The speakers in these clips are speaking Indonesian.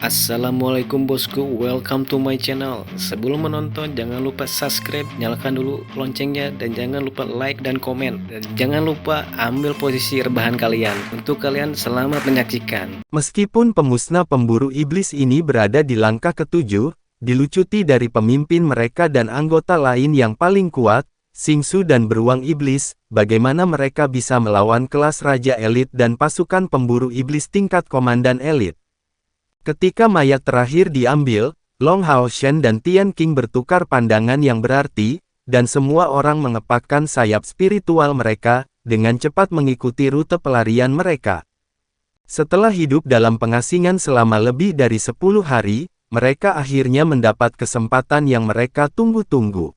Assalamualaikum bosku, welcome to my channel. Sebelum menonton jangan lupa subscribe, nyalakan dulu loncengnya, dan jangan lupa like dan komen. Dan jangan lupa ambil posisi rebahan kalian. Untuk kalian selamat menyaksikan. Meskipun pemusnah pemburu iblis ini berada di langkah ketujuh, dilucuti dari pemimpin mereka dan anggota lain yang paling kuat, Xingsu dan beruang iblis, bagaimana mereka bisa melawan kelas raja elit dan pasukan pemburu iblis tingkat komandan elit. Ketika mayat terakhir diambil, Long Hao Shen dan Tian Qing bertukar pandangan yang berarti, dan semua orang mengepakkan sayap spiritual mereka, dengan cepat mengikuti rute pelarian mereka. Setelah hidup dalam pengasingan selama lebih dari 10 hari, mereka akhirnya mendapat kesempatan yang mereka tunggu-tunggu.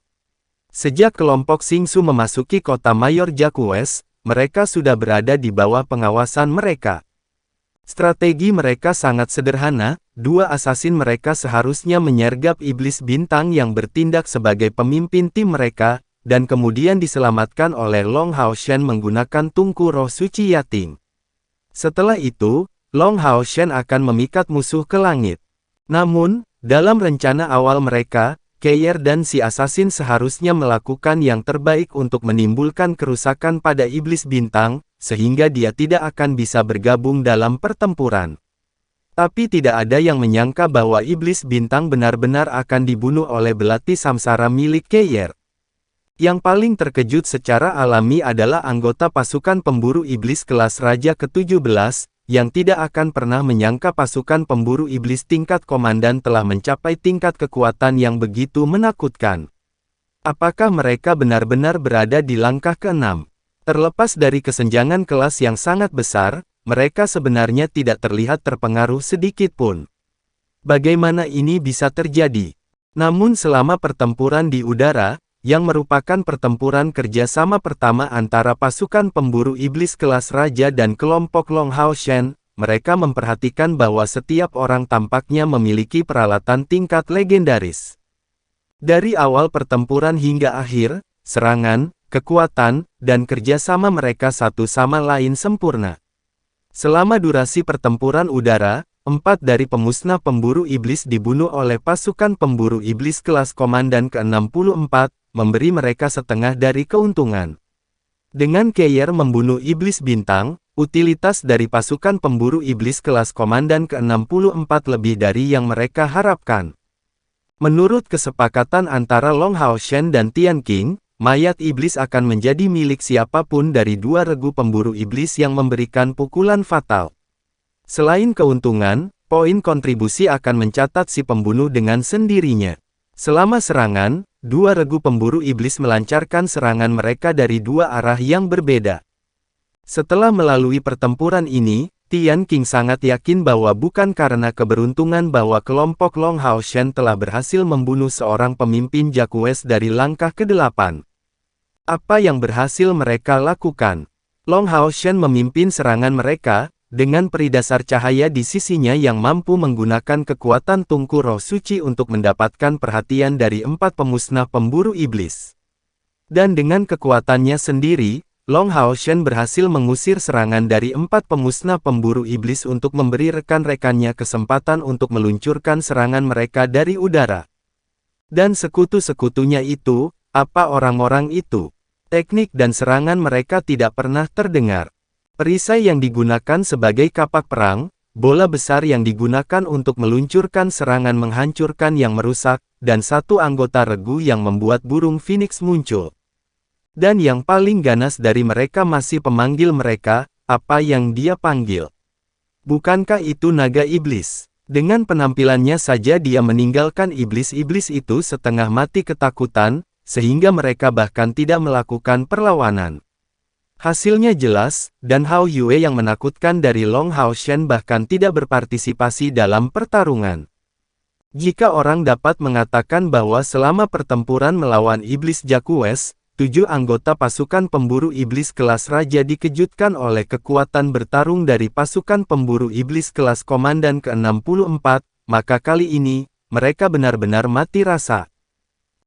Sejak kelompok Xingsu memasuki kota Mayor Jakues, mereka sudah berada di bawah pengawasan mereka. Strategi mereka sangat sederhana, dua asasin mereka seharusnya menyergap iblis bintang yang bertindak sebagai pemimpin tim mereka, dan kemudian diselamatkan oleh Long Hao Shen menggunakan tungku roh suci Yating. Setelah itu, Long Hao Shen akan memikat musuh ke langit. Namun, dalam rencana awal mereka, Keir dan si asasin seharusnya melakukan yang terbaik untuk menimbulkan kerusakan pada iblis bintang, sehingga dia tidak akan bisa bergabung dalam pertempuran. Tapi tidak ada yang menyangka bahwa iblis bintang benar-benar akan dibunuh oleh belati samsara milik Keir. Yang paling terkejut secara alami adalah anggota pasukan pemburu iblis kelas Raja ke-17, yang tidak akan pernah menyangka pasukan pemburu iblis tingkat komandan telah mencapai tingkat kekuatan yang begitu menakutkan. Apakah mereka benar-benar berada di langkah ke-6? Terlepas dari kesenjangan kelas yang sangat besar, mereka sebenarnya tidak terlihat terpengaruh sedikit pun. Bagaimana ini bisa terjadi? Namun selama pertempuran di udara, yang merupakan pertempuran kerjasama pertama antara pasukan pemburu iblis kelas raja dan kelompok Long Hao Shen, mereka memperhatikan bahwa setiap orang tampaknya memiliki peralatan tingkat legendaris. Dari awal pertempuran hingga akhir, serangan, kekuatan, dan kerjasama mereka satu sama lain sempurna. Selama durasi pertempuran udara, 4 dari pemusnah pemburu iblis dibunuh oleh pasukan pemburu iblis kelas komandan ke-64, memberi mereka setengah dari keuntungan. Dengan Keir membunuh iblis bintang, utilitas dari pasukan pemburu iblis kelas komandan ke-64 lebih dari yang mereka harapkan. Menurut kesepakatan antara Long Hao Shen dan Tian Qing, mayat iblis akan menjadi milik siapapun dari dua regu pemburu iblis yang memberikan pukulan fatal. Selain keuntungan, poin kontribusi akan mencatat si pembunuh dengan sendirinya. Selama serangan, dua regu pemburu iblis melancarkan serangan mereka dari dua arah yang berbeda. Setelah melalui pertempuran ini, Tian Qing sangat yakin bahwa bukan karena keberuntungan bahwa kelompok Long Hao Shen telah berhasil membunuh seorang pemimpin Jakues dari langkah ke-8. Apa yang berhasil mereka lakukan? Long Hao Shen memimpin serangan mereka, dengan peri dasar cahaya di sisinya yang mampu menggunakan kekuatan tungku roh suci untuk mendapatkan perhatian dari 4 pemusnah pemburu iblis. Dan dengan kekuatannya sendiri, Long Hao Shen berhasil mengusir serangan dari 4 pemusnah pemburu iblis untuk memberi rekan-rekannya kesempatan untuk meluncurkan serangan mereka dari udara. Dan sekutu-sekutunya itu, apa orang-orang itu? Teknik dan serangan mereka tidak pernah terdengar. Perisai yang digunakan sebagai kapak perang, bola besar yang digunakan untuk meluncurkan serangan menghancurkan yang merusak, dan satu anggota regu yang membuat burung Phoenix muncul. Dan yang paling ganas dari mereka masih pemanggil mereka, apa yang dia panggil. Bukankah itu naga iblis? Dengan penampilannya saja dia meninggalkan iblis-iblis itu setengah mati ketakutan, sehingga mereka bahkan tidak melakukan perlawanan. Hasilnya jelas, dan Hao Yue yang menakutkan dari Long Hao Shen bahkan tidak berpartisipasi dalam pertarungan. Jika orang dapat mengatakan bahwa selama pertempuran melawan iblis Jakues, 7 anggota pasukan pemburu iblis kelas raja dikejutkan oleh kekuatan bertarung dari pasukan pemburu iblis kelas komandan ke-64, maka kali ini, mereka benar-benar mati rasa.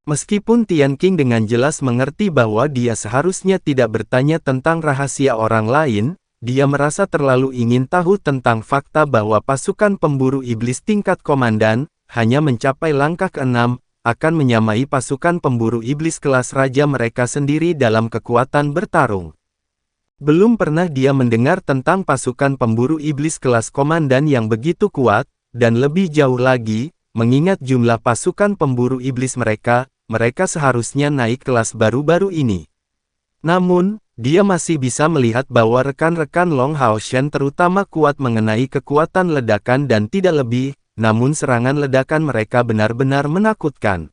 Meskipun Tian Qing dengan jelas mengerti bahwa dia seharusnya tidak bertanya tentang rahasia orang lain, dia merasa terlalu ingin tahu tentang fakta bahwa pasukan pemburu iblis tingkat komandan, hanya mencapai langkah ke-6, akan menyamai pasukan pemburu iblis kelas raja mereka sendiri dalam kekuatan bertarung. Belum pernah dia mendengar tentang pasukan pemburu iblis kelas komandan yang begitu kuat, dan lebih jauh lagi, mengingat jumlah pasukan pemburu iblis mereka seharusnya naik kelas baru-baru ini. Namun, dia masih bisa melihat bahwa rekan-rekan Long Hao Shen terutama kuat mengenai kekuatan ledakan dan tidak lebih, namun serangan ledakan mereka benar-benar menakutkan.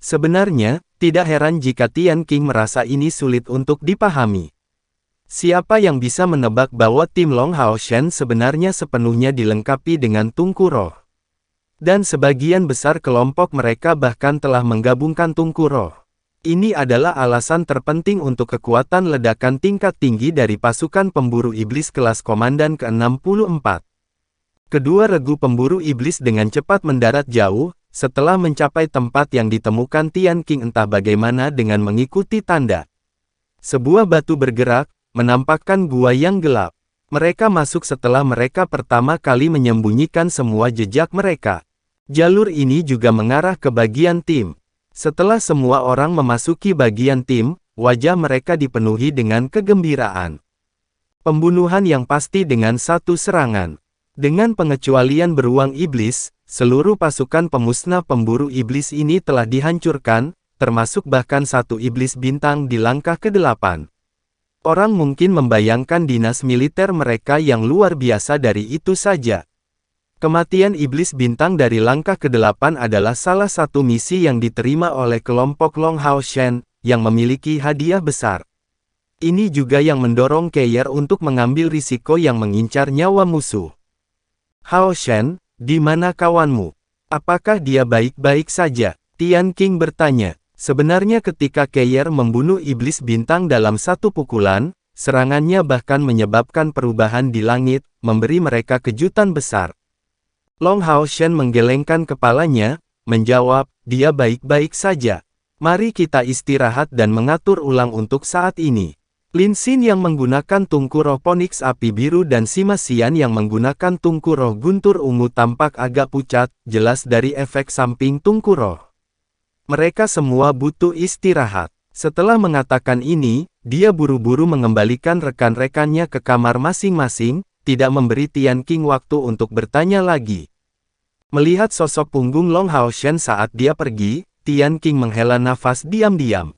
Sebenarnya, tidak heran jika Tian Qing merasa ini sulit untuk dipahami. Siapa yang bisa menebak bahwa tim Long Hao Shen sebenarnya sepenuhnya dilengkapi dengan tungku roh? Dan sebagian besar kelompok mereka bahkan telah menggabungkan tungku roh. Ini adalah alasan terpenting untuk kekuatan ledakan tingkat tinggi dari pasukan pemburu iblis kelas komandan ke-64. Kedua regu pemburu iblis dengan cepat mendarat jauh, setelah mencapai tempat yang ditemukan Tian Qing entah bagaimana dengan mengikuti tanda. Sebuah batu bergerak, menampakkan gua yang gelap. Mereka masuk setelah mereka pertama kali menyembunyikan semua jejak mereka. Jalur ini juga mengarah ke bagian tim. Setelah semua orang memasuki bagian tim, wajah mereka dipenuhi dengan kegembiraan. Pembunuhan yang pasti dengan satu serangan. Dengan pengecualian beruang iblis, seluruh pasukan pemusnah pemburu iblis ini telah dihancurkan, termasuk bahkan satu iblis bintang di langkah ke-8. Orang mungkin membayangkan dinas militer mereka yang luar biasa dari itu saja. Kematian iblis bintang dari langkah ke-8 adalah salah satu misi yang diterima oleh kelompok Long Hao Shen, yang memiliki hadiah besar. Ini juga yang mendorong Keir untuk mengambil risiko yang mengincar nyawa musuh. Hao Shen, di mana kawanmu? Apakah dia baik-baik saja? Tian Qing bertanya. Sebenarnya ketika Keir membunuh iblis bintang dalam satu pukulan, serangannya bahkan menyebabkan perubahan di langit, memberi mereka kejutan besar. Long Hao Shen menggelengkan kepalanya, menjawab, dia baik-baik saja. Mari kita istirahat dan mengatur ulang untuk saat ini. Lin Xin yang menggunakan tungku roh Phoenix api biru dan Sima Xian yang menggunakan tungku roh guntur ungu tampak agak pucat, jelas dari efek samping tungku roh. Mereka semua butuh istirahat. Setelah mengatakan ini, dia buru-buru mengembalikan rekan-rekannya ke kamar masing-masing, tidak memberi Tian Qing waktu untuk bertanya lagi. Melihat sosok punggung Long Hao Shen saat dia pergi, Tian Qing menghela nafas diam-diam.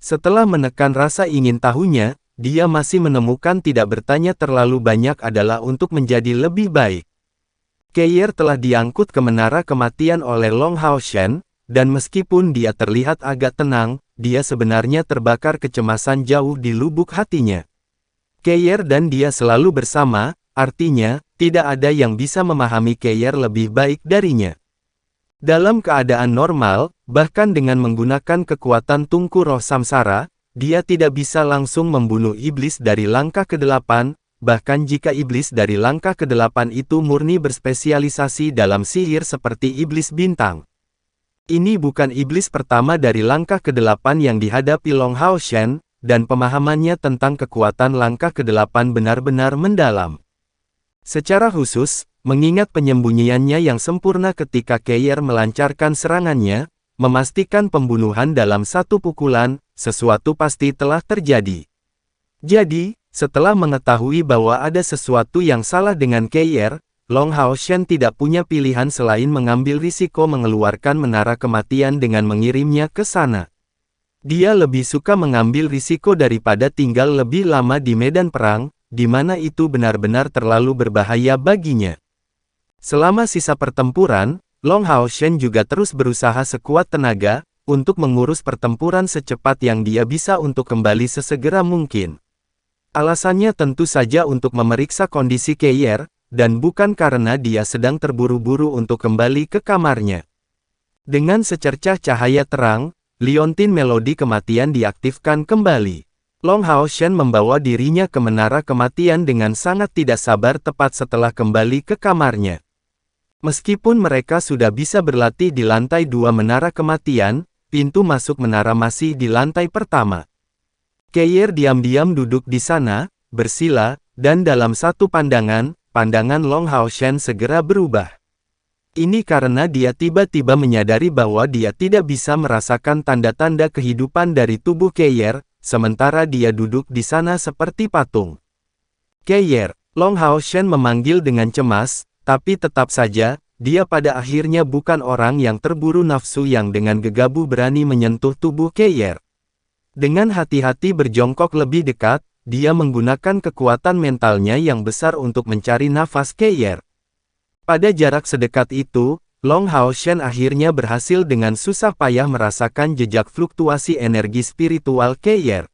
Setelah menekan rasa ingin tahunya, dia masih menemukan tidak bertanya terlalu banyak adalah untuk menjadi lebih baik. Keir telah diangkut ke menara kematian oleh Long Hao Shen, dan meskipun dia terlihat agak tenang, dia sebenarnya terbakar kecemasan jauh di lubuk hatinya. Keir dan dia selalu bersama, artinya, tidak ada yang bisa memahami Keir lebih baik darinya. Dalam keadaan normal, bahkan dengan menggunakan kekuatan tungku roh samsara, dia tidak bisa langsung membunuh iblis dari langkah ke-8, bahkan jika iblis dari langkah ke-8 itu murni berspesialisasi dalam sihir seperti iblis bintang. Ini bukan iblis pertama dari langkah ke-8 yang dihadapi Long Hao Shen, dan pemahamannya tentang kekuatan langkah ke-8 benar-benar mendalam. Secara khusus, mengingat penyembunyiannya yang sempurna ketika Keir melancarkan serangannya, memastikan pembunuhan dalam satu pukulan, sesuatu pasti telah terjadi. Jadi, setelah mengetahui bahwa ada sesuatu yang salah dengan Keir, Long Hao Shen tidak punya pilihan selain mengambil risiko mengeluarkan menara kematian dengan mengirimnya ke sana. Dia lebih suka mengambil risiko daripada tinggal lebih lama di medan perang, di mana itu benar-benar terlalu berbahaya baginya. Selama sisa pertempuran, Long Hao Shen juga terus berusaha sekuat tenaga, untuk mengurus pertempuran secepat yang dia bisa untuk kembali sesegera mungkin. Alasannya tentu saja untuk memeriksa kondisi Keir, dan bukan karena dia sedang terburu-buru untuk kembali ke kamarnya. Dengan secercah cahaya terang, liontin melodi kematian diaktifkan kembali. Long Hao Shen membawa dirinya ke menara kematian dengan sangat tidak sabar tepat setelah kembali ke kamarnya. Meskipun mereka sudah bisa berlatih di lantai 2 menara kematian, pintu masuk menara masih di lantai pertama. Keir diam-diam duduk di sana, bersila, dan dalam satu pandangan, pandangan Long Haoshen segera berubah. Ini karena dia tiba-tiba menyadari bahwa dia tidak bisa merasakan tanda-tanda kehidupan dari tubuh Keyer, sementara dia duduk di sana seperti patung. Keyer, Long Haoshen memanggil dengan cemas, tapi tetap saja, dia pada akhirnya bukan orang yang terburu nafsu yang dengan gegabah berani menyentuh tubuh Keyer. Dengan hati-hati berjongkok lebih dekat, dia menggunakan kekuatan mentalnya yang besar untuk mencari nafas Keyer. Pada jarak sedekat itu, Long Haoshen akhirnya berhasil dengan susah payah merasakan jejak fluktuasi energi spiritual Keyer.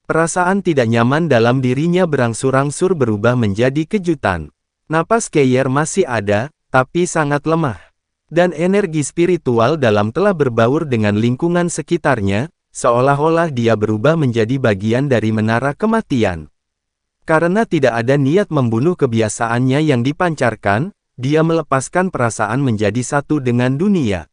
Perasaan tidak nyaman dalam dirinya berangsur-angsur berubah menjadi kejutan. Napas Keyer masih ada, tapi sangat lemah. Dan energi spiritual dalam telah berbaur dengan lingkungan sekitarnya, seolah-olah dia berubah menjadi bagian dari menara kematian. Karena tidak ada niat membunuh kebiasaannya yang dipancarkan, dia melepaskan perasaan menjadi satu dengan dunia.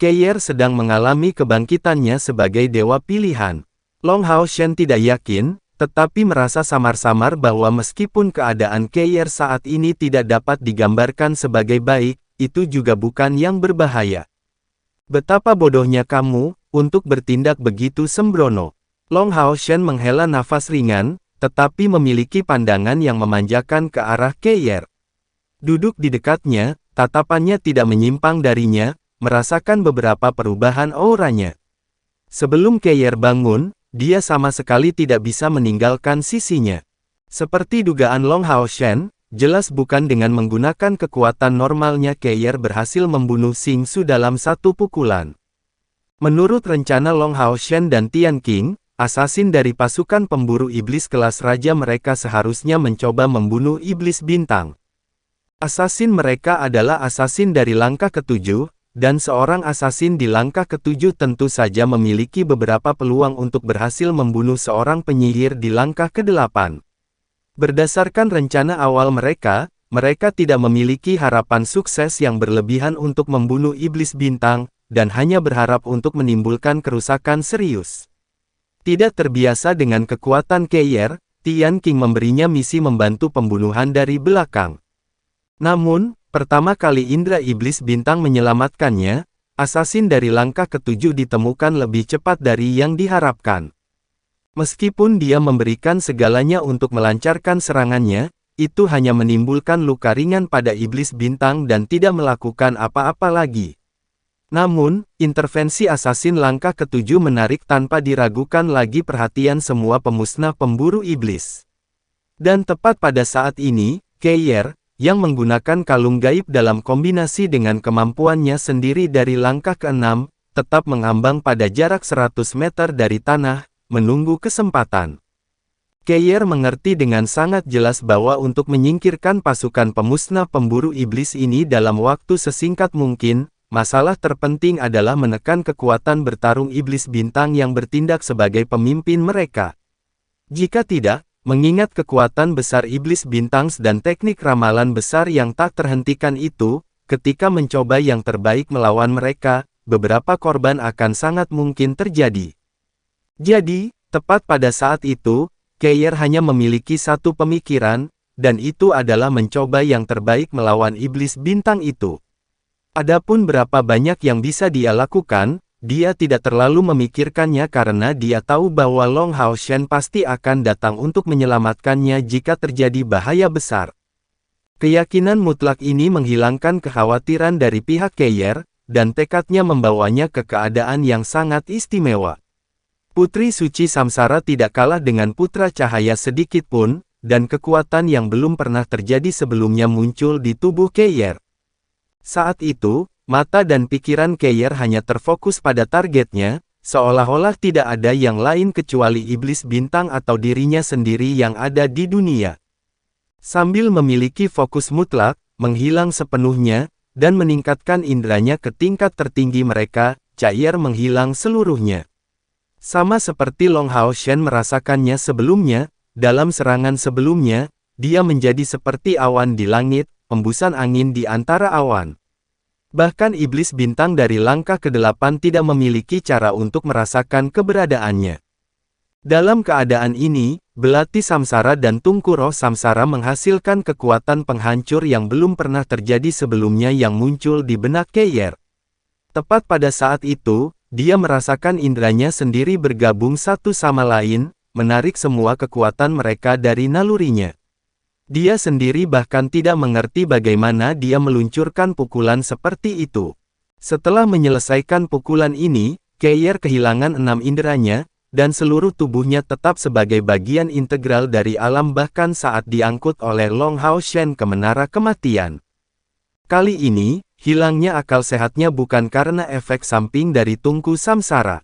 Keyer sedang mengalami kebangkitannya sebagai dewa pilihan. Long Haoshen tidak yakin, tetapi merasa samar-samar bahwa meskipun keadaan Keyer saat ini tidak dapat digambarkan sebagai baik, itu juga bukan yang berbahaya. Betapa bodohnya kamu, untuk bertindak begitu sembrono. Long Haoshen menghela nafas ringan, tetapi memiliki pandangan yang memanjakan ke arah Keyer. Duduk di dekatnya, tatapannya tidak menyimpang darinya, merasakan beberapa perubahan auranya. Sebelum Keyer bangun, dia sama sekali tidak bisa meninggalkan sisinya. Seperti dugaan Long Haoshen, jelas bukan dengan menggunakan kekuatan normalnya Keyer berhasil membunuh Xing Su dalam satu pukulan. Menurut rencana Long Haoshen dan Tian Qing, asasin dari pasukan pemburu iblis kelas raja mereka seharusnya mencoba membunuh iblis bintang. Asasin mereka adalah asasin dari langkah ketujuh, dan seorang asasin di langkah ketujuh tentu saja memiliki beberapa peluang untuk berhasil membunuh seorang penyihir di langkah ke-8. Berdasarkan rencana awal mereka tidak memiliki harapan sukses yang berlebihan untuk membunuh iblis bintang, dan hanya berharap untuk menimbulkan kerusakan serius. Tidak terbiasa dengan kekuatan Keyer, Tian Qing memberinya misi membantu pembunuhan dari belakang. Namun, pertama kali indera iblis bintang menyelamatkannya, asasin dari langkah ketujuh ditemukan lebih cepat dari yang diharapkan. Meskipun dia memberikan segalanya untuk melancarkan serangannya, itu hanya menimbulkan luka ringan pada iblis bintang dan tidak melakukan apa-apa lagi. Namun, intervensi asasin langkah ketujuh menarik tanpa diragukan lagi perhatian semua pemusnah pemburu iblis. Dan tepat pada saat ini, Keyer, yang menggunakan kalung gaib dalam kombinasi dengan kemampuannya sendiri dari langkah ke-6, tetap mengambang pada jarak 100 meter dari tanah, menunggu kesempatan. Keyer mengerti dengan sangat jelas bahwa untuk menyingkirkan pasukan pemusnah pemburu iblis ini dalam waktu sesingkat mungkin, masalah terpenting adalah menekan kekuatan bertarung iblis bintang yang bertindak sebagai pemimpin mereka. Jika tidak, mengingat kekuatan besar iblis bintang dan teknik ramalan besar yang tak terhentikan itu, ketika mencoba yang terbaik melawan mereka, beberapa korban akan sangat mungkin terjadi. Jadi, tepat pada saat itu, Keyer hanya memiliki satu pemikiran, dan itu adalah mencoba yang terbaik melawan iblis bintang itu. Adapun berapa banyak yang bisa dia lakukan, dia tidak terlalu memikirkannya karena dia tahu bahwa Long Haoshen pasti akan datang untuk menyelamatkannya jika terjadi bahaya besar. Keyakinan mutlak ini menghilangkan kekhawatiran dari pihak Keyer, dan tekadnya membawanya ke keadaan yang sangat istimewa. Putri Suci Samsara tidak kalah dengan Putra Cahaya sedikit pun, dan kekuatan yang belum pernah terjadi sebelumnya muncul di tubuh Keyer. Saat itu, mata dan pikiran Keyer hanya terfokus pada targetnya, seolah-olah tidak ada yang lain kecuali iblis bintang atau dirinya sendiri yang ada di dunia. Sambil memiliki fokus mutlak, menghilang sepenuhnya, dan meningkatkan inderanya ke tingkat tertinggi mereka, Keyer menghilang seluruhnya. Sama seperti Long Haoshen merasakannya sebelumnya, dalam serangan sebelumnya, dia menjadi seperti awan di langit, hembusan angin di antara awan. Bahkan iblis bintang dari langkah ke-8 tidak memiliki cara untuk merasakan keberadaannya. Dalam keadaan ini, Belati Samsara dan Tungku Roh Samsara menghasilkan kekuatan penghancur yang belum pernah terjadi sebelumnya yang muncul di benak Keyer. Tepat pada saat itu, dia merasakan indranya sendiri bergabung satu sama lain, menarik semua kekuatan mereka dari nalurinya. Dia sendiri bahkan tidak mengerti bagaimana dia meluncurkan pukulan seperti itu. Setelah menyelesaikan pukulan ini, Keyer kehilangan 6 inderanya, dan seluruh tubuhnya tetap sebagai bagian integral dari alam bahkan saat diangkut oleh Long Hao Shen ke menara kematian. Kali ini, hilangnya akal sehatnya bukan karena efek samping dari tungku samsara.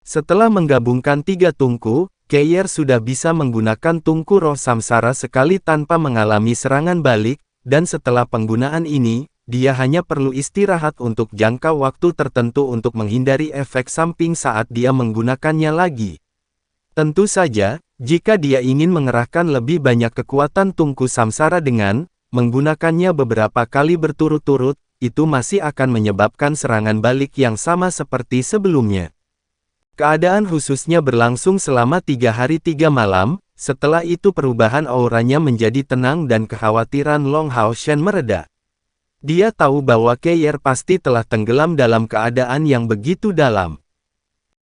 Setelah menggabungkan 3 tungku, Keyer sudah bisa menggunakan tungku roh samsara sekali tanpa mengalami serangan balik, dan setelah penggunaan ini, dia hanya perlu istirahat untuk jangka waktu tertentu untuk menghindari efek samping saat dia menggunakannya lagi. Tentu saja, jika dia ingin mengerahkan lebih banyak kekuatan tungku samsara dengan menggunakannya beberapa kali berturut-turut, itu masih akan menyebabkan serangan balik yang sama seperti sebelumnya. Keadaan khususnya berlangsung selama 3 hari 3 malam, setelah itu perubahan auranya menjadi tenang dan kekhawatiran Long Hao Shen mereda. Dia tahu bahwa Keyer pasti telah tenggelam dalam keadaan yang begitu dalam.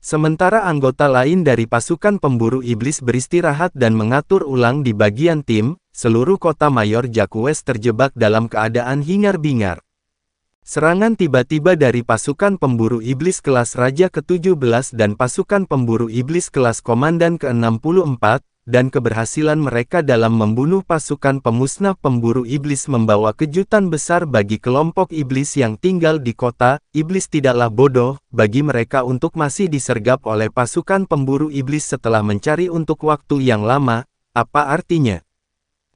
Sementara anggota lain dari pasukan pemburu iblis beristirahat dan mengatur ulang di bagian tim, seluruh kota Mayor Jaquez terjebak dalam keadaan hingar-bingar. Serangan tiba-tiba dari pasukan pemburu iblis kelas Raja ke-17 dan pasukan pemburu iblis kelas Komandan ke-64, dan keberhasilan mereka dalam membunuh pasukan pemusnah pemburu iblis membawa kejutan besar bagi kelompok iblis yang tinggal di kota. Iblis tidaklah bodoh, bagi mereka untuk masih disergap oleh pasukan pemburu iblis setelah mencari untuk waktu yang lama. Apa artinya?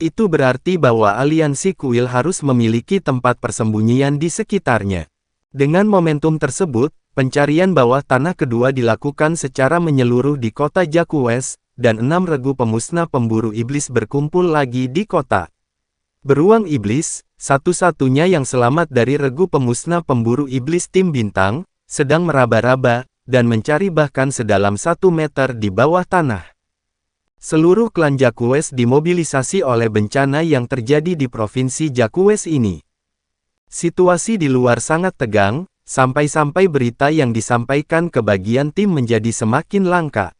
Itu berarti bahwa aliansi kuil harus memiliki tempat persembunyian di sekitarnya. Dengan momentum tersebut, pencarian bawah tanah kedua dilakukan secara menyeluruh di kota Jaquez, dan 6 regu pemusnah pemburu iblis berkumpul lagi di kota. Beruang iblis, satu-satunya yang selamat dari regu pemusnah pemburu iblis tim bintang, sedang meraba-raba, dan mencari bahkan sedalam 1 meter di bawah tanah. Seluruh klan Jaquez dimobilisasi oleh bencana yang terjadi di provinsi Jaquez ini. Situasi di luar sangat tegang, sampai-sampai berita yang disampaikan ke bagian tim menjadi semakin langka.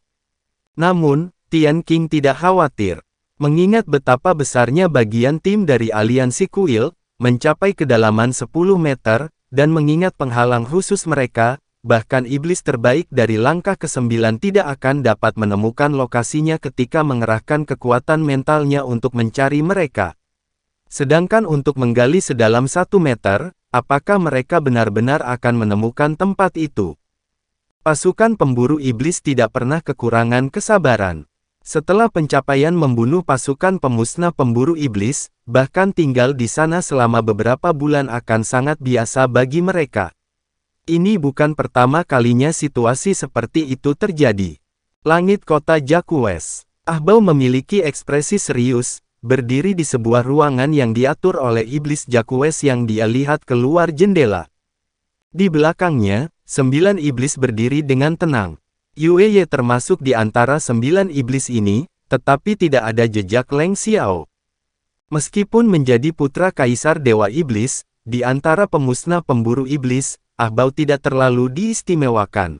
Namun, Tian Qing tidak khawatir. Mengingat betapa besarnya bagian tim dari aliansi kuil, mencapai kedalaman 10 meter, dan mengingat penghalang khusus mereka, bahkan iblis terbaik dari langkah ke-9 tidak akan dapat menemukan lokasinya ketika mengerahkan kekuatan mentalnya untuk mencari mereka. Sedangkan untuk menggali sedalam 1 meter, apakah mereka benar-benar akan menemukan tempat itu? Pasukan pemburu iblis tidak pernah kekurangan kesabaran. Setelah pencapaian membunuh pasukan pemusnah pemburu iblis, bahkan tinggal di sana selama beberapa bulan akan sangat biasa bagi mereka. Ini bukan pertama kalinya situasi seperti itu terjadi. Langit kota Jaquez. Ahbao memiliki ekspresi serius, berdiri di sebuah ruangan yang diatur oleh iblis Jaquez yang dia lihat keluar jendela. Di belakangnya, 9 iblis berdiri dengan tenang. Yue termasuk di antara 9 iblis ini, tetapi tidak ada jejak Leng Xiao. Meskipun menjadi putra kaisar dewa iblis, di antara pemusnah pemburu iblis, Ahbao tidak terlalu diistimewakan.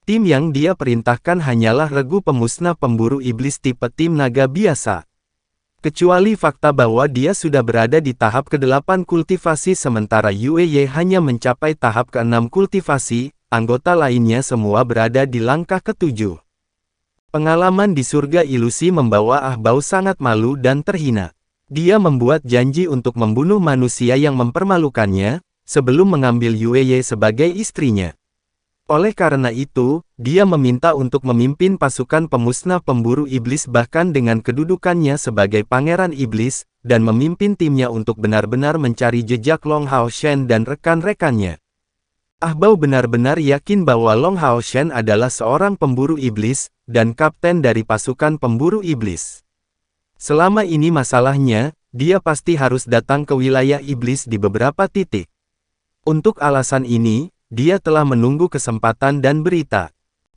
Tim yang dia perintahkan hanyalah regu pemusnah pemburu iblis tipe tim naga biasa. Kecuali fakta bahwa dia sudah berada di tahap ke-8 kultivasi sementara Yue hanya mencapai tahap ke-6 kultivasi, anggota lainnya semua berada di langkah ke-7. Pengalaman di surga ilusi membawa Ahbao sangat malu dan terhina. Dia membuat janji untuk membunuh manusia yang mempermalukannya, sebelum mengambil Yue sebagai istrinya. Oleh karena itu, dia meminta untuk memimpin pasukan pemusnah pemburu iblis bahkan dengan kedudukannya sebagai pangeran iblis, dan memimpin timnya untuk benar-benar mencari jejak Long Hao Shen dan rekan-rekannya. Ahbao benar-benar yakin bahwa Long Hao Shen adalah seorang pemburu iblis, dan kapten dari pasukan pemburu iblis. Selama ini masalahnya, dia pasti harus datang ke wilayah iblis di beberapa titik. Untuk alasan ini, dia telah menunggu kesempatan dan berita.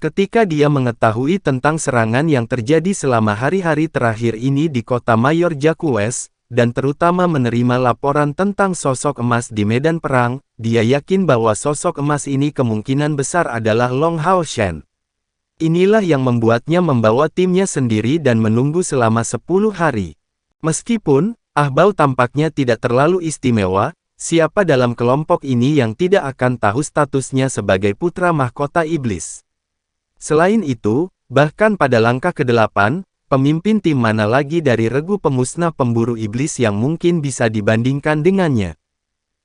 Ketika dia mengetahui tentang serangan yang terjadi selama hari-hari terakhir ini di kota Mayor Jacques, dan terutama menerima laporan tentang sosok emas di medan perang, dia yakin bahwa sosok emas ini kemungkinan besar adalah Long Hao Shen. Inilah yang membuatnya membawa timnya sendiri dan menunggu selama 10 hari. Meskipun, Ah Bao tampaknya tidak terlalu istimewa, siapa dalam kelompok ini yang tidak akan tahu statusnya sebagai putra mahkota iblis? Selain itu, bahkan pada langkah ke-8, pemimpin tim mana lagi dari regu pemusnah pemburu iblis yang mungkin bisa dibandingkan dengannya.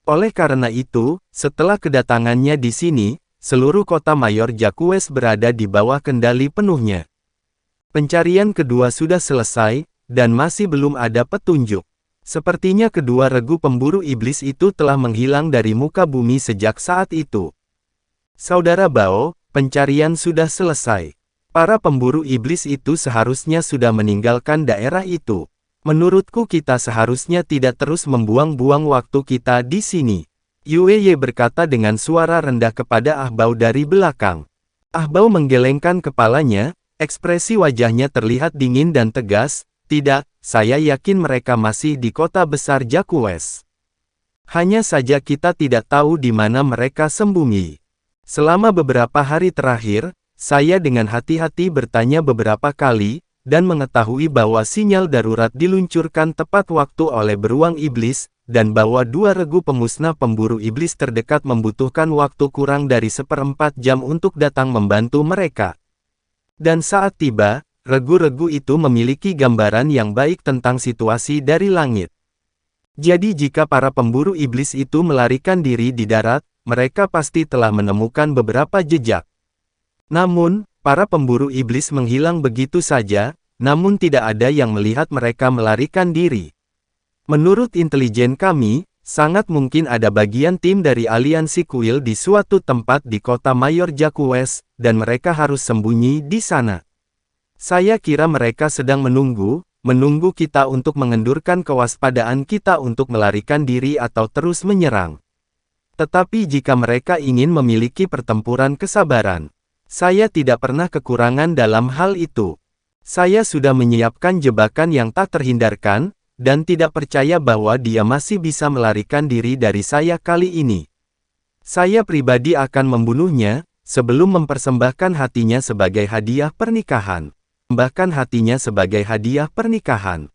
Oleh karena itu, setelah kedatangannya di sini, seluruh kota Mayor Jacques berada di bawah kendali penuhnya. Pencarian kedua sudah selesai, dan masih belum ada petunjuk. Sepertinya kedua regu pemburu iblis itu telah menghilang dari muka bumi sejak saat itu. Saudara Bao, pencarian sudah selesai. Para pemburu iblis itu seharusnya sudah meninggalkan daerah itu. Menurutku kita seharusnya tidak terus membuang-buang waktu kita di sini. Yue Ye berkata dengan suara rendah kepada Ah Bao dari belakang. Ah Bao menggelengkan kepalanya, ekspresi wajahnya terlihat dingin dan tegas. Tidak, saya yakin mereka masih di kota besar Jacques. Hanya saja kita tidak tahu di mana mereka sembunyi. Selama beberapa hari terakhir, saya dengan hati-hati bertanya beberapa kali, dan mengetahui bahwa sinyal darurat diluncurkan tepat waktu oleh beruang iblis, dan bahwa dua regu pemusnah pemburu iblis terdekat membutuhkan waktu kurang dari 1/4 jam untuk datang membantu mereka. Dan saat tiba, regu-regu itu memiliki gambaran yang baik tentang situasi dari langit. Jadi jika para pemburu iblis itu melarikan diri di darat, mereka pasti telah menemukan beberapa jejak. Namun, para pemburu iblis menghilang begitu saja, namun tidak ada yang melihat mereka melarikan diri. Menurut intelijen kami, sangat mungkin ada bagian tim dari aliansi kuil di suatu tempat di kota Mayor Jacques, dan mereka harus sembunyi di sana. Saya kira mereka sedang menunggu kita untuk mengendurkan kewaspadaan kita untuk melarikan diri atau terus menyerang. Tetapi jika mereka ingin memiliki pertempuran kesabaran, saya tidak pernah kekurangan dalam hal itu. Saya sudah menyiapkan jebakan yang tak terhindarkan, dan tidak percaya bahwa dia masih bisa melarikan diri dari saya kali ini. Saya pribadi akan membunuhnya, sebelum mempersembahkan hatinya sebagai hadiah pernikahan. Bahkan hatinya sebagai hadiah pernikahan.